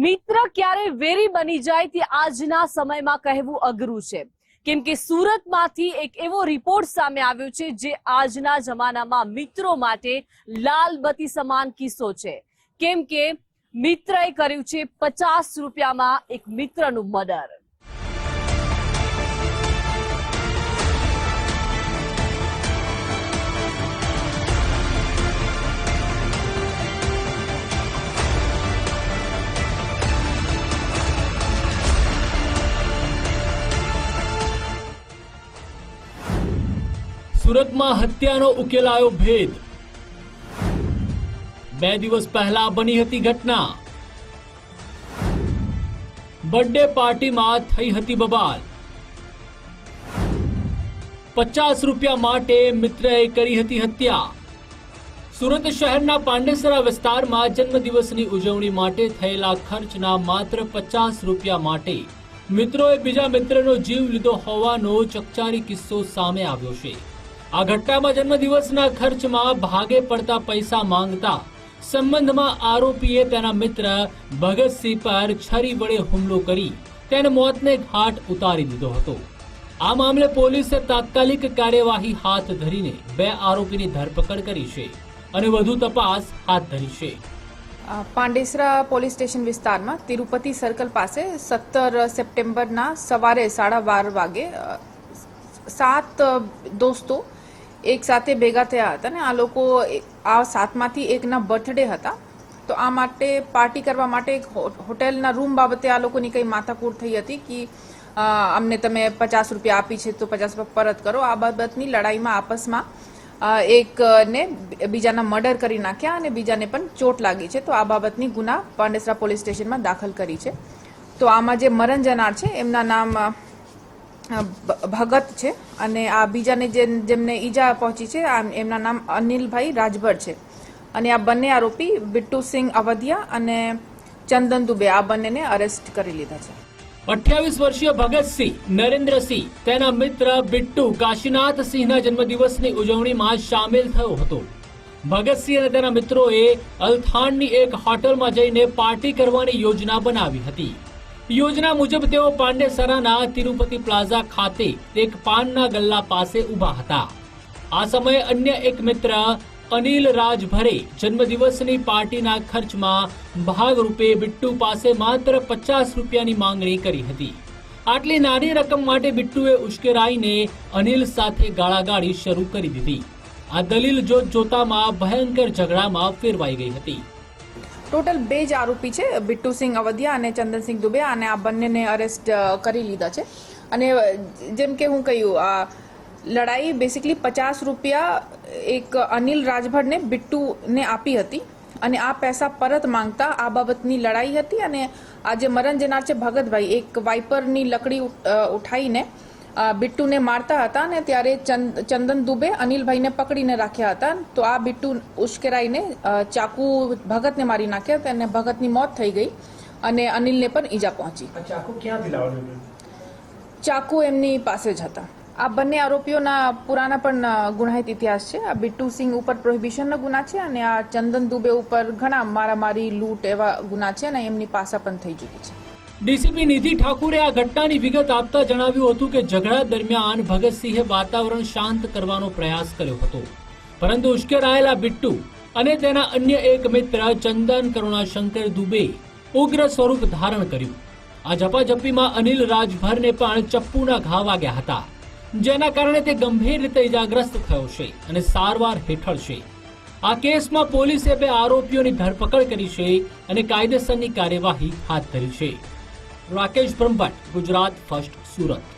મિત્ર ક્યારે વેરી બની જાય તે આજના સમયમાં કહેવું અઘરું છે, કેમ કે સુરતમાંથી એક એવો રિપોર્ટ સામે આવ્યો છે જે આજના જમાનામાં મિત્રો માટે લાલબત્તી સમાન કિસ્સો છે, કેમ કે મિત્રએ કર્યું છે 50 રૂપિયામાં એક મિત્રનું મર્ડર। सूरत में हत्यानो उकेलायो भेद। 2 દિવસ पहला बनी हती घटना। बर्थडे पार्टी में थई हती बबाल। 50 રૂપિયા માટે મિત્રએ કરી હતી હત્યા। સુરત શહેરના પાંડેસરા વિસ્તારમાં જન્મદિવસની ઉજવણી માટે થયેલા ખર્ચના માત્ર 50 રૂપિયા માટે મિત્રોએ બીજા મિત્રનો જીવ લીધો હોવાનો ચકચારી કિસ્સો સામે આવ્યો છે। આ ઘટનામાં જન્મદિવસના ખર્ચમાં ભાગે પડતા પૈસા માંગતા સંબંધમાં આરોપીએ તેના મિત્ર ભગતસિંહ પર છરી વડે હુમલો કરી તેને મોતને ઘાટ ઉતારી દીધો હતો। આ મામલે પોલીસે તાત્કાલિક કાર્યવાહી હાથ ધરીને 2 આરોપીની ધરપકડ કરી છે અને વધુ તપાસ હાથ ધરી છે। પાંડેસરા પોલીસ સ્ટેશન વિસ્તારમાં તિરુપતિ સર્કલ પાસે 17 સપ્ટેમ્બરના સવારે 12:30 વાગે 7 દોસ્તો એક સાથે ભેગા થયા હતા અને આ લોકો આ 7માંથી એકના બર્થડે હતા, તો આ માટે પાર્ટી કરવા માટે એક હોટેલના રૂમ બાબતે આ લોકોની કંઈ માથાકૂટ થઈ હતી કે અમને તમે 50 રૂપિયા આપી છે તો 50 રૂપિયા પરત કરો। આ બાબતની લડાઈમાં આપસમાં એકને બીજાના મર્ડર કરી નાખ્યા અને બીજાને પણ ચોટ લાગી છે, તો આ બાબતની ગુના પાંડેસરા પોલીસ સ્ટેશનમાં દાખલ કરી છે। તો આમાં જે મરણ જનાર છે એમના નામ ભગત છે અને આ બીજાને જેમને ઈજા પહોંચી છે એમના નામ અનિલભાઈ રાજભર છે અને આ બંને આરોપી બિટ્ટુ સિંહ અવધિયા અને ચંદન દુબે આ બંનેને અરેસ્ટ કરી લીધા છે। 28 વર્ષીય ભગતસિંહ નરેન્દ્રસિંહ તેના મિત્ર બિટ્ટુ કાશીનાથ સિંહના જન્મદિવસની ઉજવણીમાં સામેલ થયો હતો। ભગતસિંહ અને તેના મિત્રોએ અલથાણની એક હોટલમાં જઈને પાર્ટી કરવાની યોજના બનાવી હતી। योजना मुजब तेओ पांडेसराना तिरुपति प्लाजा खाते एक पानना गल्ला पासे उभा हता। आ समये अन्य एक मित्र अनिल राजभरे जन्मदिवसनी पार्टीना खर्चमां भागरूपे बिट्टू पासे मात्र 50 रूपियानी मांगणी करी हती। आटली नानी रकम माटे बिट्टुए उश्केराईने अनिल साथे गाळागाળી शरू करी दीधी। आ दलील जोतामां भयंकर झगड़ामां फेरवाई गई हती। ટોટલ 2 જ આરોપી છે, બિટ્ટુ સિંહ અવધિયા અને ચંદનસિંહ દુબે, અને આ બંનેને અરેસ્ટ કરી લીધા છે। અને જેમ કે હું કહ્યું, આ લડાઈ બેસિકલી 50 રૂપિયા એક અનિલ રાજભરને બિટ્ટુને આપી હતી અને આ પૈસા પરત માંગતા આ બાબતની લડાઈ હતી અને આ જે મરણ જનાર છે ભગતભાઈ એક વાઇપરની લકડી ઉઠાઈને બિટ્ટુને મારતા હતા અને ત્યારે ચંદન દુબે અનિલભાઈને પકડીને રાખ્યા હતા, તો આ બિટ્ટુ ઉશ્કેરાઈને ચાકુ ભગતને મારી નાખ્યા અને ભગતની મોત થઈ ગઈ અને અનિલને પણ ઈજા પહોંચી। ચાકુ ક્યાંથી લાવવાનું? ચાકુ એમની પાસે જ હતા। આ બંને આરોપીઓના પુરાના પણ ગુનાહિત ઇતિહાસ છે। આ બિટ્ટુ સિંહ ઉપર પ્રોહિબિશનના ગુના છે અને આ ચંદન દુબે ઉપર ઘણા મારામારી લૂંટ એવા ગુના છે અને એમની પાસા પણ થઈ ચૂકી છે। ડીસીપી નિધિ ઠાકુરે આ ઘટનાની વિગત આપતા જણાવ્યું હતું કે ઝઘડા દરમિયાન ભગતસિંહે વાતાવરણ શાંત કરવાનો પ્રયાસ કર્યો હતો, પરંતુ ઉશ્કેરાયેલા બિટ્ટુ અને તેના અન્ય એક મિત્ર ચંદન કરુણાશંકર દુબે ઉગ્ર સ્વરૂપ ધારણ કર્યું। આ ઝપાઝપીમાં અનિલ રાજભરને પણ ચપ્પુના ઘા વાગ્યા હતા, જેના કારણે તે ગંભીર રીતે ઇજાગ્રસ્ત થયો છે અને સારવાર હેઠળ છે। આ કેસમાં પોલીસે 2 આરોપીઓની ધરપકડ કરી છે અને કાયદેસરની કાર્યવાહી હાથ ધરી છે। राकेश ब्रह्मभट्ट, गुजरात फर्स्ट, सूरत।